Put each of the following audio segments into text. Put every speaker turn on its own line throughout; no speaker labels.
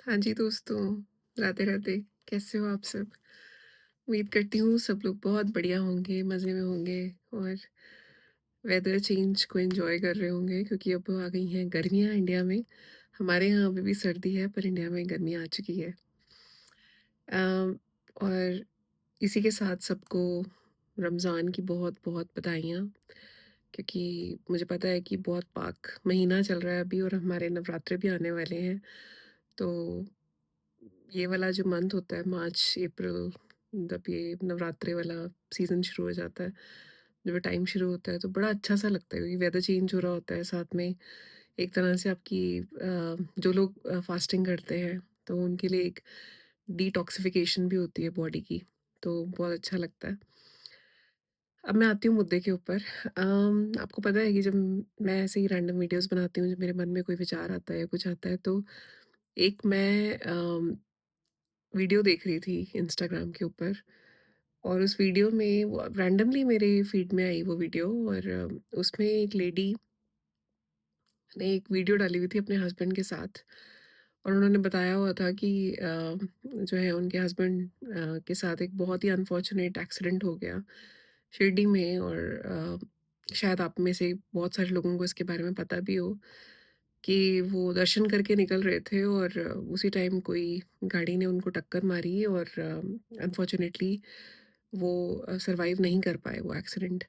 हाँ जी दोस्तों, राधे-राधे। कैसे हो आप सब? उम्मीद करती हूँ सब लोग बहुत बढ़िया होंगे, मज़े में होंगे और वेदर चेंज को एन्जॉय कर रहे होंगे क्योंकि अब आ गई हैं गर्मियाँ इंडिया में। हमारे यहाँ अभी भी सर्दी है पर इंडिया में गर्मी आ चुकी है। और इसी के साथ सबको रमज़ान की बहुत-बहुत बधाइयाँ क्योंकि मुझे पता है कि बहुत पाक महीना चल रहा है अभी और हमारे नवरात्रे भी आने वाले हैं। तो ये वाला जो मंथ होता है मार्च, अप्रैल, जब ये नवरात्रे वाला सीज़न शुरू हो जाता है, जब ये टाइम शुरू होता है तो बड़ा अच्छा-सा लगता है क्योंकि वेदर चेंज हो रहा होता है साथ में एक तरह से आपकी जो लोग फास्टिंग करते हैं तो उनके लिए एक डिटॉक्सिफिकेशन भी होती है बॉडी की, तो बहुत अच्छा लगता है। अब मैं आती हूँ मुद्दे के ऊपर। आपको पता है कि जब मैं ऐसे ही रैंडम वीडियोज़ बनाती हूँ, जब मेरे मन में कोई विचार आता है या कुछ आता है तो एक मैं वीडियो देख रही थी इंस्टाग्राम के ऊपर और उस वीडियो में वो रैंडमली मेरे फीड में आई वो वीडियो और उसमें एक लेडी ने एक वीडियो डाली हुई थी अपने हस्बैंड के साथ और उन्होंने बताया हुआ था कि जो है उनके हस्बैंड के साथ एक बहुत ही अनफॉर्चुनेट एक्सीडेंट हो गया शिरडी में और शायद आप में से बहुत सारे लोगों को इसके बारे में पता भी हो कि वो दर्शन करके निकल रहे थे और उसी टाइम कोई गाड़ी ने उनको टक्कर मारी और अनफॉर्चुनेटली वो सरवाइव नहीं कर पाए वो एक्सीडेंट।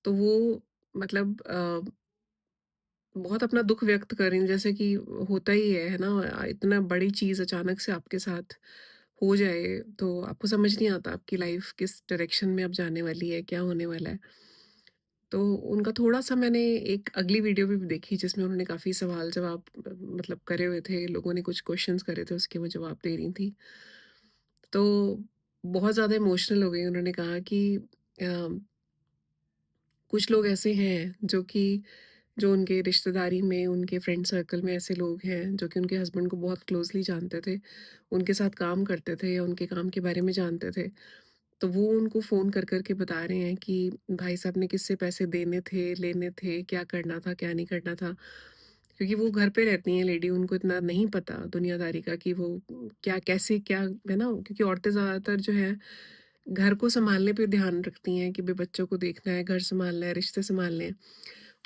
तो वो मतलब बहुत अपना दुःख व्यक्त कर रही हैं जैसे कि होता ही है ना? इतना बड़ी चीज़ अचानक से आपके साथ हो जाए तो आपको समझ नहीं आता आपकी लाइफ़ किस डायरेक्शन में अब जाने वाली है, क्या होने वाला है। तो उनका थोड़ा-सा मैंने एक अगली वीडियो भी देखी जिसमें उन्होंने काफ़ी सवाल-जवाब मतलब करे हुए थे, लोगों ने कुछ क्वेश्चन्स करे थे उसके वो जवाब दे रही थी। तो बहुत ज़्यादा इमोशनल हो गई, उन्होंने कहा कि अ, कुछ लोग ऐसे हैं जो उनके रिश्तेदारी में, उनके फ्रेंड सर्कल में ऐसे लोग हैं जो कि उनके हस्बैंड को बहुत क्लोज़ली जानते थे, उनके साथ काम करते थे या उनके काम के बारे में जानते थे। तो वो उनको फ़ोन कर के बता रहे हैं कि भाई साहब ने किससे पैसे देने थे, लेने थे, क्या करना था, क्या नहीं करना था। क्योंकि वो घर पे रहती हैं लेडी, उनको इतना नहीं पता दुनियादारी का कि वो क्या कैसे क्या है ना? क्योंकि औरतें ज़्यादातर जो है घर को सँभालने पे ध्यान रखती हैं कि भई बच्चों को देखना है, घर सँभालना है, रिश्ते सँभालने हैं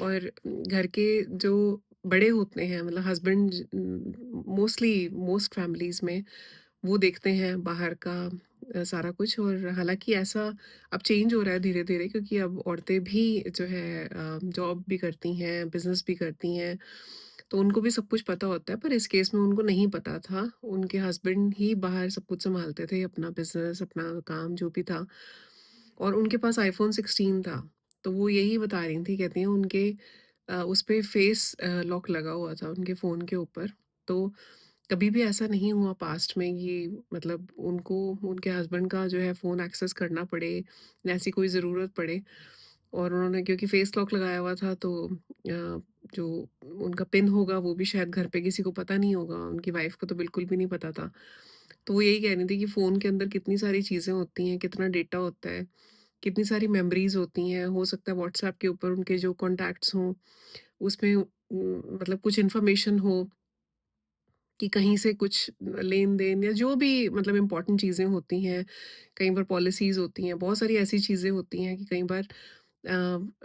और घर के जो बड़े होते हैं मतलब हस्बैंड मोस्टली मोस्ट फैमिलीज़ में वो देखते हैं बाहर का सारा कुछ और हालाँकि ऐसा अब चेंज हो रहा है धीरे-धीरे क्योंकि अब औरतें भी जो है जॉब भी करती हैं, बिज़नेस भी करती हैं, तो उनको भी सब कुछ पता होता है, पर इस केस में उनको नहीं पता था। उनके हस्बैंड ही बाहर सब कुछ सँभालते थे, अपना बिज़नेस, अपना काम जो भी था और उनके पास आईफ़ोन 16 था। तो वो यही बता रही थी, कहती हैं उनके उस पे फेस लॉक लगा हुआ था उनके फ़ोन के ऊपर। तो कभी भी ऐसा नहीं हुआ पास्ट में कि मतलब उनको उनके हस्बैंड का जो है फ़ोन एक्सेस करना पड़े या ऐसी कोई ज़रूरत पड़े और उन्होंने क्योंकि फ़ेस लॉक लगाया हुआ था तो जो उनका पिन होगा वो भी शायद घर पे किसी को पता नहीं होगा, उनकी वाइफ़ को तो बिल्कुल भी नहीं पता था। तो वो यही कह रही थी कि फ़ोन के अंदर कितनी सारी चीज़ें होती हैं, कितना डेटा होता है, कितनी सारी मेमोरीज़ होती हैं, हो सकता है व्हाट्सएप के ऊपर उनके जो कॉन्टैक्ट्स हों, उसमें मतलब कुछ इन्फॉर्मेशन हो कि कहीं से कुछ लेन-देन या जो भी मतलब इम्पोर्टेंट चीज़ें होती हैं, कई बार पॉलिसीज़ होती हैं, बहुत सारी ऐसी चीज़ें होती हैं कि कई बार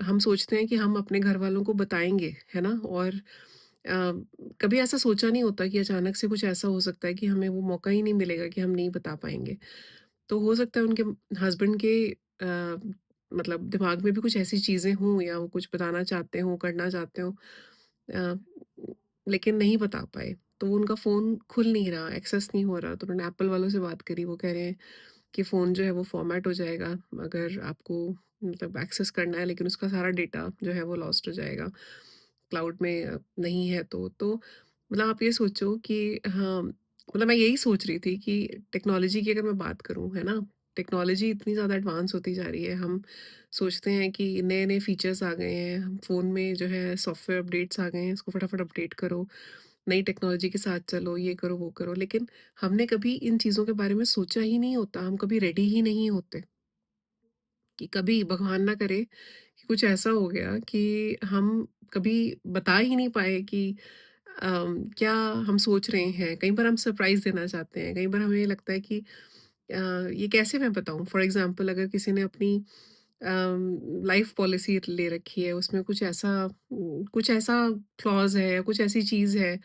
हम सोचते हैं कि हम अपने घरवालों को बताएँगे, है ना? और कभी ऐसा सोचा नहीं होता कि अचानक से कुछ ऐसा हो सकता है कि हमें वो मौका ही नहीं मिलेगा कि हम नहीं बता पाएँगे। तो हो सकता है उनके हस्बैंड के मतलब दिमाग में भी कुछ ऐसी चीज़ें हों या वो कुछ बताना चाहते हों, करना चाहते हों अ, लेकिन नहीं बता पाए। तो उनका फ़ोन खुल नहीं रहा, एक्सेस नहीं हो रहा, तो उन्होंने एप्पल वालों से बात करी, वो कह रहे हैं कि फ़ोन जो है वो फ़ॉर्मेट हो जाएगा, अगर आपको मतलब एक्सेस करना है लेकिन उसका सारा डेटा जो है वो लॉस्ट हो जाएगा, क्लाउड में नहीं है तो। तो मतलब आप ये सोचो कि हाँ, मतलब मैं यही सोच रही थी कि टेक्नोलॉजी की अगर मैं बात करूँ, है ना? टेक्नोलॉजी इतनी ज़्यादा एडवांस होती जा रही है, हम सोचते हैं कि नए-नए फीचर्स आ गए हैं, हम फ़ोन में जो है सॉफ्टवेयर अपडेट्स आ गए हैं, इसको फटाफट अपडेट करो, नई टेक्नोलॉजी के साथ चलो, ये करो, वो करो, लेकिन हमने कभी इन चीज़ों के बारे में सोचा ही नहीं होता, हम कभी रेडी ही नहीं होते कि कभी भगवान ना करे कि कुछ ऐसा हो गया कि हम कभी बता ही नहीं पाए कि क्या हम सोच रहे हैं, कई बार हम सरप्राइज़ देना चाहते हैं, कई बार हमें लगता है कि ये कैसे मैं बताऊँ? फॉर एग्ज़ाम्पल अगर किसी ने अपनी लाइफ़ पॉलिसी ले रखी है, उसमें कुछ ऐसा क्लॉज़ है, कुछ ऐसी चीज़ है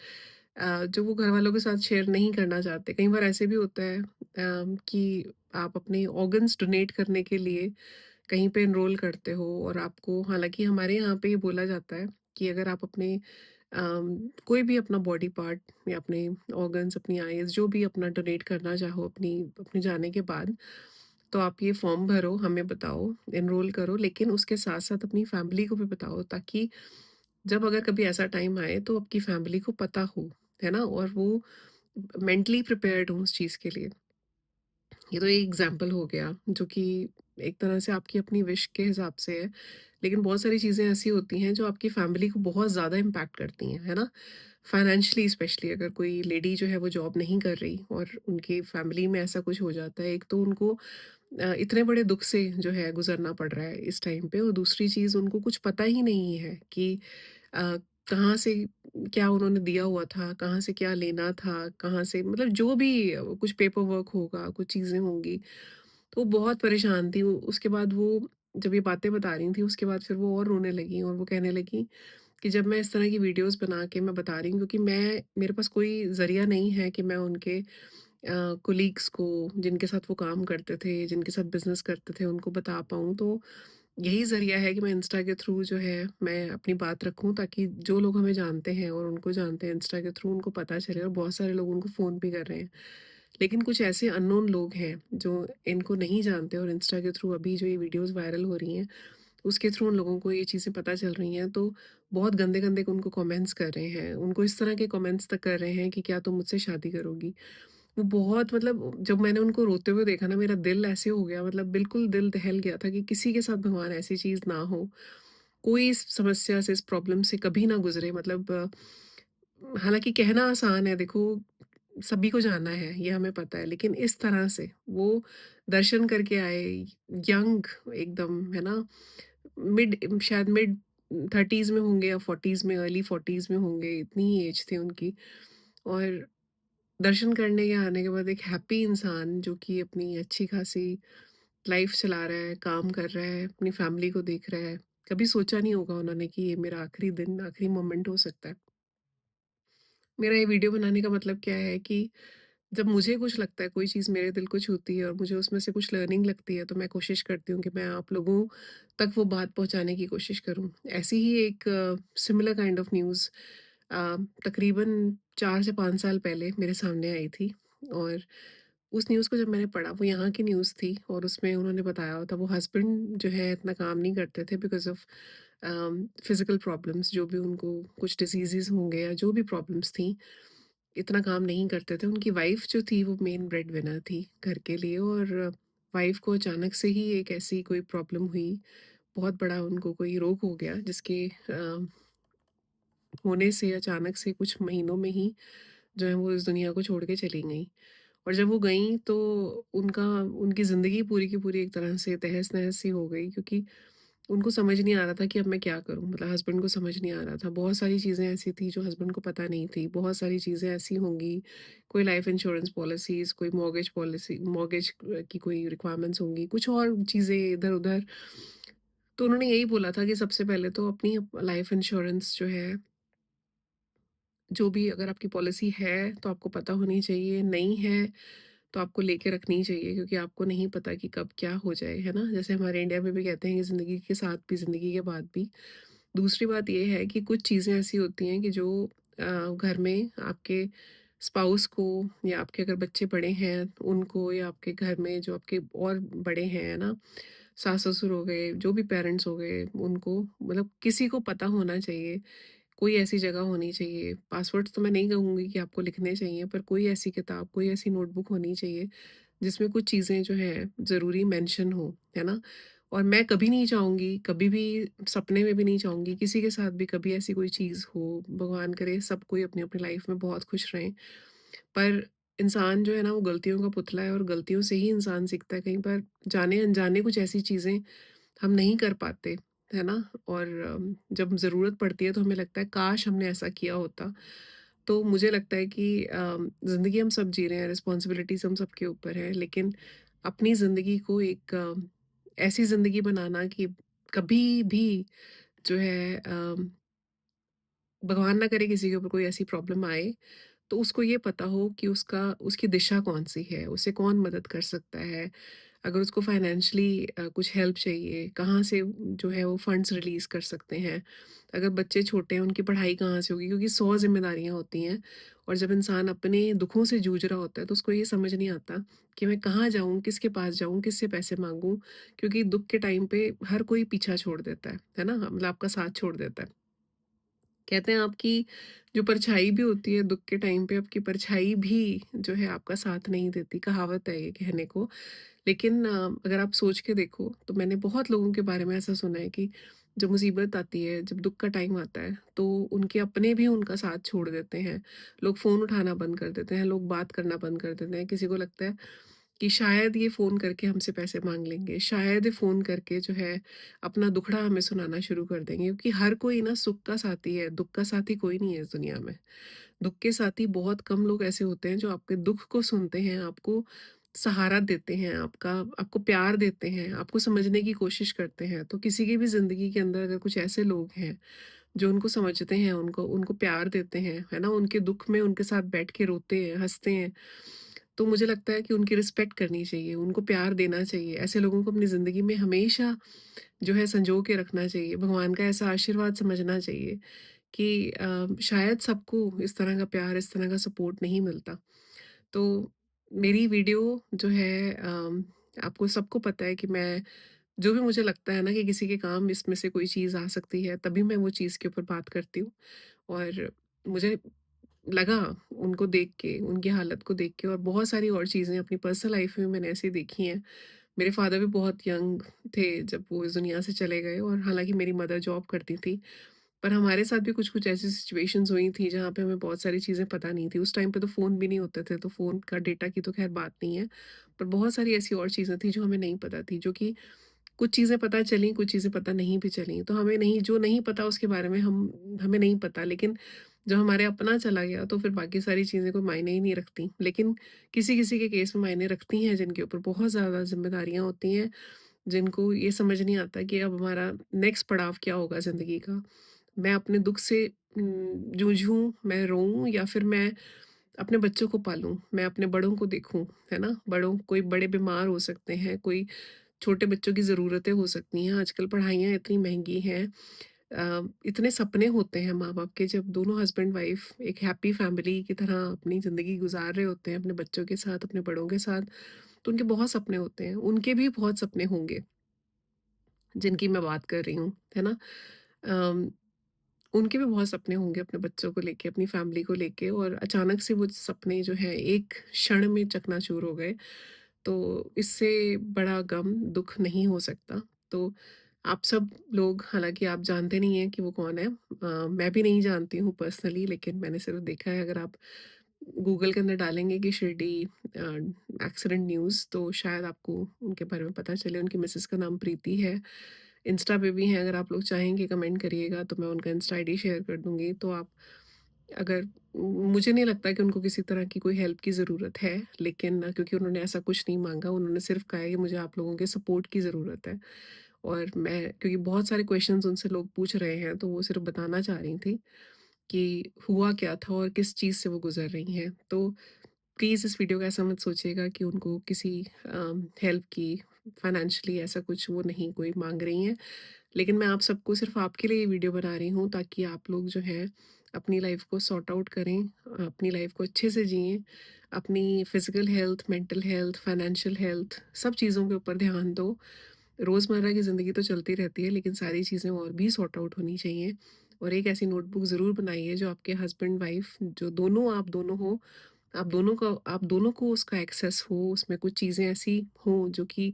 जो वो घरवालों के साथ शेयर नहीं करना चाहते। कई बार ऐसे भी होता है कि आप अपने ऑर्गन्स डोनेट करने के लिए कहीं पे एनरोल करते हो और आपको, हालाँकि हमारे यहाँ पे ये बोला जाता है कि अगर आप अपने कोई भी अपना बॉडी पार्ट या अपने ऑर्गन्स, अपनी आईज़ जो भी अपना डोनेट करना चाहो अपनी अपने जाने के बाद, तो आप ये फॉर्म भरो, हमें बताओ, एनरोल करो, लेकिन उसके साथ-साथ अपनी फैमिली को भी बताओ ताकि जब अगर कभी ऐसा टाइम आए तो आपकी फैमिली को पता हो, है ना? और वो मेंटली प्रिपेयर्ड हो उस चीज़ के लिए। ये तो एक एग्जाम्पल हो गया जो कि एक तरह से आपकी अपनी विश के हिसाब से है, लेकिन बहुत सारी चीज़ें ऐसी होती हैं जो आपकी फैमिली को बहुत ज़्यादा इम्पैक्ट करती हैं, है ना? फाइनेंशियली स्पेशली अगर कोई लेडी जो है वो जॉब नहीं कर रही और उनकी फैमिली में ऐसा कुछ हो जाता है, एक तो उनको इतने बड़े दुःख से जो है गुज़रना पड़ रहा है इस टाइम पे, और दूसरी चीज़ उनको कुछ पता ही नहीं है कि अ, कहाँ से क्या उन्होंने दिया हुआ था, कहाँ से क्या लेना था, कहाँ से मतलब जो भी कुछ पेपर वर्क होगा, कुछ चीज़ें होंगी, तो वो बहुत परेशान थी। उसके बाद वो जब ये बातें बता रही थी, उसके बाद फिर वो और रोने लगी और वो कहने लगी कि जब मैं इस तरह की वीडियोज़ बना के मैं बता रही हूँ, क्योंकि मेरे पास कोई ज़रिया नहीं है कि मैं उनके कोलीग्स को, जिनके साथ वो काम करते थे, जिनके साथ बिज़नेस करते थे, उनको बता पाऊँ। तो यही ज़रिया है कि मैं इंस्टा के थ्रू जो है मैं अपनी बात रखूँ, ताकि जो लोग हमें जानते हैं और उनको जानते हैं इंस्टा के थ्रू, उनको पता चले, और बहुत सारे लोग उनको फ़ोन भी कर रहे हैं। लेकिन कुछ ऐसे अननोन लोग हैं जो इनको नहीं जानते और इंस्टा के थ्रू अभी जो ये वीडियोज़ वायरल हो रही हैं, उसके थ्रू उन लोगों को ये चीज़ें पता चल रही हैं, तो बहुत गंदे-गंदे उनको कमेंट्स कर रहे हैं। उनको इस तरह के कमेंट्स तक कर रहे हैं कि क्या तुम मुझसे शादी करोगी? वो बहुत मतलब जब मैंने उनको रोते हुए देखा ना, मेरा दिल ऐसे हो गया, मतलब बिल्कुल दिल दहल गया था कि किसी के साथ भगवान ऐसी चीज़ ना हो। कोई इस समस्या से, इस प्रॉब्लम से कभी ना गुज़रे, मतलब हालाँकि कहना आसान है, देखो सभी को जाना है, ये हमें पता है, लेकिन इस तरह से वो दर्शन करके आए, यंग एकदम, है ना? शायद मिड 30s में होंगे या 40s में, अर्ली 40s में होंगे, इतनी ही एज थी उनकी। और दर्शन करने के आने के बाद एक हैप्पी इंसान जो कि अपनी अच्छी खासी लाइफ चला रहा है, काम कर रहा है, अपनी फैमिली को देख रहा है। कभी सोचा नहीं होगा उन्होंने कि ये मेरा आखिरी दिन, आखिरी मोमेंट हो सकता है। मेरा ये वीडियो बनाने का मतलब क्या है कि जब मुझे कुछ लगता है, कोई चीज़ मेरे दिल को छूती है और मुझे उसमें से कुछ लर्निंग लगती है, तो मैं कोशिश करती हूँ कि मैं आप लोगों तक वो बात पहुँचाने की कोशिश करूँ। ऐसी ही एक सिमिलर काइंड ऑफ न्यूज़ तकरीबन 4 से 5 साल पहले मेरे सामने आई थी, और उस न्यूज़ को जब मैंने पढ़ा, वो यहाँ की न्यूज़ थी और उसमें उन्होंने बताया हुआ था, वो हस्बैंड जो है इतना काम नहीं करते थे बिकॉज़ ऑफ फिज़िकल प्रॉब्लम्स, जो भी उनको कुछ डिसीज़ेज़ होंगे या जो भी प्रॉब्लम्स थी, इतना काम नहीं करते थे। उनकी वाइफ़ जो थी वो मेन ब्रेड विनर थी घर के लिए, और वाइफ़ को अचानक से ही एक ऐसी कोई प्रॉब्लम हुई, बहुत बड़ा उनको कोई रोग हो गया जिसके होने से अचानक से कुछ महीनों में ही जो है वो इस दुनिया को छोड़ के चली गईं। और जब वो गईं तो उनका उनकी ज़िंदगी पूरी की पूरी एक तरह से तहस-नहस सी हो गई, क्योंकि उनको समझ नहीं आ रहा था कि अब मैं क्या करूँ? मतलब हस्बैंड को समझ नहीं आ रहा था। बहुत सारी चीज़ें ऐसी थी जो हस्बैंड को पता नहीं थी। बहुत सारी चीज़ें ऐसी होंगी, कोई लाइफ़ इंश्योरेंस पॉलिसीज़, कोई मॉर्गेज की कोई रिक्वायरमेंट्स होंगी, कुछ और चीज़ें इधर-उधर। तो उन्होंने यही बोला था कि सबसे पहले तो अपनी लाइफ़ इंश्योरेंस जो है, जो भी अगर आपकी पॉलिसी है तो आपको पता होनी चाहिए, नहीं है तो आपको लेके रखनी चाहिए, क्योंकि आपको नहीं पता कि कब क्या हो जाए, है ना? जैसे हमारे इंडिया में भी कहते हैं कि ज़िंदगी के साथ भी, ज़िंदगी के बाद भी। दूसरी बात ये है कि कुछ चीज़ें ऐसी होती हैं कि जो घर में आपके स्पाउस को, या आपके अगर बच्चे बड़े हैं उनको, या आपके घर में जो आपके और बड़े हैं, है ना? सास-ससुर हो गए, जो भी पेरेंट्स हो गए, उनको मतलब किसी को पता होना चाहिए। कोई ऐसी जगह होनी चाहिए, पासवर्ड्स तो मैं नहीं कहूँगी कि आपको लिखने चाहिए, पर कोई ऐसी किताब, कोई ऐसी नोटबुक होनी चाहिए जिसमें कुछ चीज़ें जो हैं ज़रूरी मेंशन हो, है ना? और मैं कभी नहीं चाहूँगी, कभी भी सपने में भी नहीं चाहूँगी किसी के साथ भी कभी ऐसी कोई चीज़ हो। भगवान करे सब कोई अपनी-अपनी लाइफ़ में बहुत खुश रहें। पर इंसान जो है ना वो गलतियों का पुतला है, और गलतियों से ही इंसान सीखता है। कई बार जाने-अनजाने कुछ ऐसी चीज़ें हम नहीं कर पाते, है ना? और जब ज़रूरत पड़ती है तो हमें लगता है काश हमने ऐसा किया होता। तो मुझे लगता है कि ज़िंदगी हम सब जी रहे हैं, रिस्पॉन्सिबिलिटीज़ हम सबके ऊपर है, लेकिन अपनी ज़िंदगी को एक ऐसी ज़िंदगी बनाना कि कभी भी जो है भगवान ना करे किसी के ऊपर कोई ऐसी प्रॉब्लम आए, तो उसको ये पता हो कि उसकी दिशा कौन-सी है, उसे कौन मदद कर सकता है। अगर उसको फाइनेंशियली कुछ हेल्प चाहिए, कहाँ से जो है वो फंड्स रिलीज़ कर सकते हैं। अगर बच्चे छोटे हैं, उनकी पढ़ाई कहाँ से होगी, क्योंकि 100 ज़िम्मेदारियाँ होती हैं और जब इंसान अपने दुखों से जूझ रहा होता है, तो उसको ये समझ नहीं आता कि मैं कहाँ जाऊँ, किसके पास जाऊँ, किससे पैसे माँगूँ? क्योंकि दुःख के टाइम पे हर कोई पीछा छोड़ देता है ना? मतलब आपका साथ छोड़ देता है। कहते हैं आपकी जो परछाई भी होती है दुःख के टाइम पे, आपकी परछाई भी जो है आपका साथ नहीं देती, कहावत है ये कहने को। लेकिन अगर आप सोच के देखो तो मैंने बहुत लोगों के बारे में ऐसा सुना है कि जब मुसीबत आती है, जब दुःख का टाइम आता है, तो उनके अपने भी उनका साथ छोड़ देते हैं। लोग फ़ोन उठाना बंद कर देते हैं, लोग बात करना बंद कर देते हैं। किसी को लगता है कि शायद ये फ़ोन करके हमसे पैसे माँग लेंगे, शायद ये फ़ोन करके जो है अपना दुखड़ा हमें सुनाना शुरू कर देंगे, क्योंकि हर कोई ना सुख का साथी है, दुःख का साथी कोई नहीं है इस दुनिया में। दुःख के साथी बहुत कम लोग ऐसे होते हैं जो आपके दुःख को सुनते हैं, आपको सहारा देते हैं, आपको प्यार देते हैं, आपको समझने की कोशिश करते हैं। तो किसी की भी ज़िंदगी के अंदर अगर कुछ ऐसे लोग हैं, जो उनको समझते हैं, उनको उनको प्यार देते हैं, है ना? उनके दुःख में उनके साथ बैठ के रोते हैं, हँसते हैं, तो मुझे लगता है कि उनकी रिस्पेक्ट करनी चाहिए, उनको प्यार देना चाहिए। ऐसे लोगों को अपनी ज़िंदगी में हमेशा जो है सँजो के रखना चाहिए। भगवान का ऐसा आशीर्वाद समझना चाहिए कि शायद सबको इस तरह का प्यार, इस तरह का सपोर्ट नहीं मिलता। तो मेरी वीडियो जो है आपको सबको पता है कि मैं जो भी मुझे लगता है ना कि किसी के काम इसमें से कोई चीज़ आ सकती है, तभी मैं वो चीज़ के ऊपर बात करती हूँ। और मुझे लगा उनको देख के, उनकी हालत को देख के, और बहुत सारी और चीज़ें अपनी पर्सनल लाइफ़ में मैंने ऐसी देखी हैं। मेरे फ़ादर भी बहुत यंग थे जब वो इस दुनिया से चले गए, और हालाँकि मेरी मदर जॉब करती थी। पर हमारे साथ भी कुछ-कुछ ऐसी सिचुएशंस हुई थी जहाँ पे हमें बहुत सारी चीज़ें पता नहीं थी। उस टाइम पे तो फ़ोन भी नहीं होते थे, तो फ़ोन का डेटा की तो ख़ैर बात नहीं है। पर बहुत सारी ऐसी और चीज़ें थी जो हमें नहीं पता थी, जो कि कुछ चीज़ें पता चलीं, कुछ चीज़ें पता नहीं भी चलीं। तो हमें नहीं, जो नहीं पता उसके बारे में हमें नहीं पता, लेकिन जब हमारे अपना चला गया तो फिर बाकी सारी चीज़ें कोई मायने ही नहीं रखती। लेकिन किसी-किसी के केस में मायने रखती हैं, जिनके ऊपर बहुत ज़्यादा ज़िम्मेदारियाँ होती हैं, जिनको ये समझ नहीं आता कि अब हमारा नेक्स्ट पड़ाव क्या होगा ज़िंदगी का। मैं अपने दुःख से जूझूँ, मैं रोऊँ, या फिर मैं अपने बच्चों को पालूँ, मैं अपने बड़ों को देखूँ, है ना? कोई बड़े बीमार हो सकते हैं, कोई छोटे बच्चों की ज़रूरतें हो सकती हैं, आजकल पढ़ाइयाँ इतनी महँगी हैं। इतने सपने होते हैं माँ-बाप के, जब दोनों हस्बैंड-वाइफ एक हैप्पी फैमिली की तरह अपनी ज़िंदगी गुज़ार रहे होते हैं, अपने बच्चों के साथ, अपने बड़ों के साथ, तो उनके बहुत सपने होते हैं। उनके भी बहुत सपने होंगे, जिनकी मैं बात कर रही हूँ, है ना? अम, उनके भी बहुत सपने होंगे अपने बच्चों को लेके, अपनी फैमिली को लेके, और अचानक से वो सपने जो हैं एक क्षण में चकनाचूर हो गए। तो इससे बड़ा गम, दुःख नहीं हो सकता। तो आप सब लोग, हालाँकि आप जानते नहीं हैं कि वो कौन है। मैं भी नहीं जानती हूँ पर्सनली, लेकिन मैंने सिर्फ़ देखा है। अगर आप गूगल के अंदर डालेंगे कि शिरडी एक्सीडेंट न्यूज़, तो शायद आपको उनके बारे में पता चले। उनकी मिसेज़ का नाम प्रीति है। इंस्टा पे भी हैं, अगर आप लोग चाहेंगे कमेंट करिएगा तो मैं उनका इंस्टा आईडी शेयर कर दूँगी। तो आप अगर मुझे नहीं लगता कि उनको किसी तरह की कोई हेल्प की ज़रूरत है, लेकिन क्योंकि उन्होंने ऐसा कुछ नहीं माँगा, उन्होंने सिर्फ़ कहा है कि मुझे आप लोगों के सपोर्ट की ज़रूरत है। और मैं, क्योंकि बहुत सारे क्वेश्चन्स उनसे लोग पूछ रहे हैं, तो वो सिर्फ़ बताना चाह रही थी कि हुआ क्या था और किस चीज़ से वो गुज़र रही हैं। तो प्लीज़ इस वीडियो को ऐसा मत सोचिएगा कि उनको किसी हेल्प की, फाइनेंशियली ऐसा कुछ वो नहीं कोई माँग रही हैं। लेकिन मैं आप सबको, सिर्फ़ आपके लिए ये वीडियो बना रही हूँ, ताकि आप लोग जो है अपनी लाइफ़ को सॉर्ट आउट करें, अपनी लाइफ़ को अच्छे से जिएँ, अपनी physical health, mental health, financial health, सब चीज़ों के ऊपर ध्यान दो। रोज़मर्रा की ज़िंदगी तो चलती रहती है, लेकिन सारी चीज़ें और भी सॉर्ट आउट होनी चाहिए। और एक ऐसी नोटबुक ज़रूर बनाइए जो आपके हस्बैंड-वाइफ, जो दोनों, आप दोनों हो, आप दोनों को उसका एक्सेस हो, उसमें कुछ चीज़ें ऐसी हों जो कि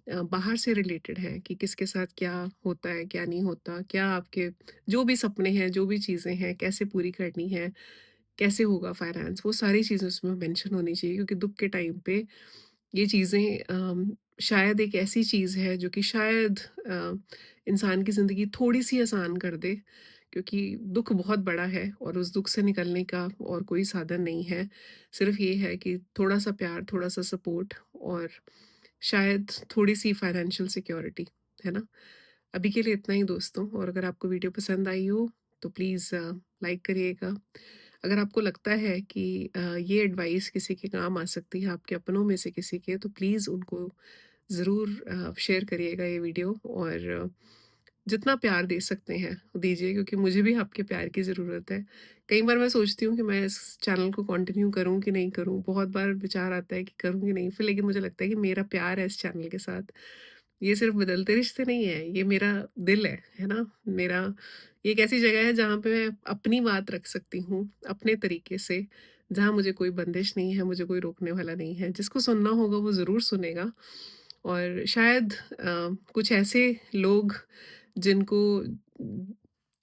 बाहर से रिलेटेड है, कि किसके साथ क्या होता है, क्या नहीं होता, क्या आपके जो भी सपने हैं, जो भी चीज़ें हैं, कैसे पूरी करनी है, कैसे होगा फाइनेंस, वो सारी चीज़ें उसमें मेंशन होनी चाहिए, क्योंकि दुःख के टाइम पे ये चीज़ें शायद एक ऐसी चीज़ है जो कि शायद इंसान की ज़िंदगी थोड़ी-सी आसान कर दे, क्योंकि दुःख बहुत बड़ा है और उस दुःख से निकलने का और कोई साधन नहीं है। सिर्फ़ ये है कि थोड़ा-सा प्यार, थोड़ा-सा सपोर्ट और शायद थोड़ी-सी फाइनेंशियल सिक्योरिटी, है ना? अभी के लिए इतना ही दोस्तों, और अगर आपको वीडियो पसंद आई हो तो प्लीज़ लाइक करिएगा। अगर आपको लगता है कि ये एडवाइस किसी के काम आ सकती है, आपके अपनों में से किसी के, तो प्लीज़ उनको ज़रूर शेयर करिएगा ये वीडियो, और जितना प्यार दे सकते हैं दीजिए, क्योंकि मुझे भी आपके प्यार की ज़रूरत है। कई बार मैं सोचती हूँ कि मैं इस चैनल को कंटिन्यू करूँ कि नहीं करूँ, बहुत बार विचार आता है कि करूँ कि नहीं, फिर लेकिन मुझे लगता है कि मेरा प्यार है इस चैनल के साथ, ये सिर्फ़ बदलते रिश्ते नहीं है, ये मेरा दिल है ना? मेरा ये एक ऐसी जगह है जहाँ पे मैं अपनी बात रख सकती हूँ, अपने तरीके से, जहाँ मुझे कोई बंदिश नहीं है, मुझे कोई रोकने वाला नहीं है। जिसको सुनना होगा वो ज़रूर सुनेगा, और शायद कुछ ऐसे लोग जिनको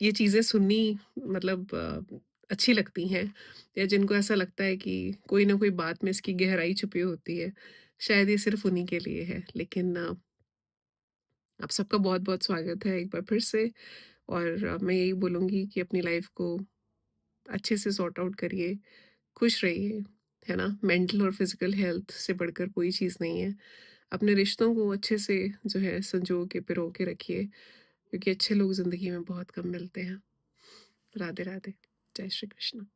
ये चीज़ें सुननी मतलब अच्छी लगती हैं, या जिनको ऐसा लगता है कि कोई ना कोई बात में इसकी गहराई छुपी होती है, शायद ये सिर्फ़ उन्हीं के लिए है। लेकिन आप सबका बहुत-बहुत स्वागत है एक बार फिर से, और मैं यही बोलूँगी कि अपनी लाइफ़ को अच्छे से सॉर्ट आउट करिए, खुश रहिए, है ना? मेंटल और फिज़िकल हेल्थ से बढ़कर कोई चीज़ नहीं है। अपने रिश्तों को अच्छे से जो है संजो के, पिरो के रखिए, क्योंकि अच्छे लोग ज़िंदगी में बहुत कम मिलते हैं। राधे, राधे। जय श्री कृष्ण।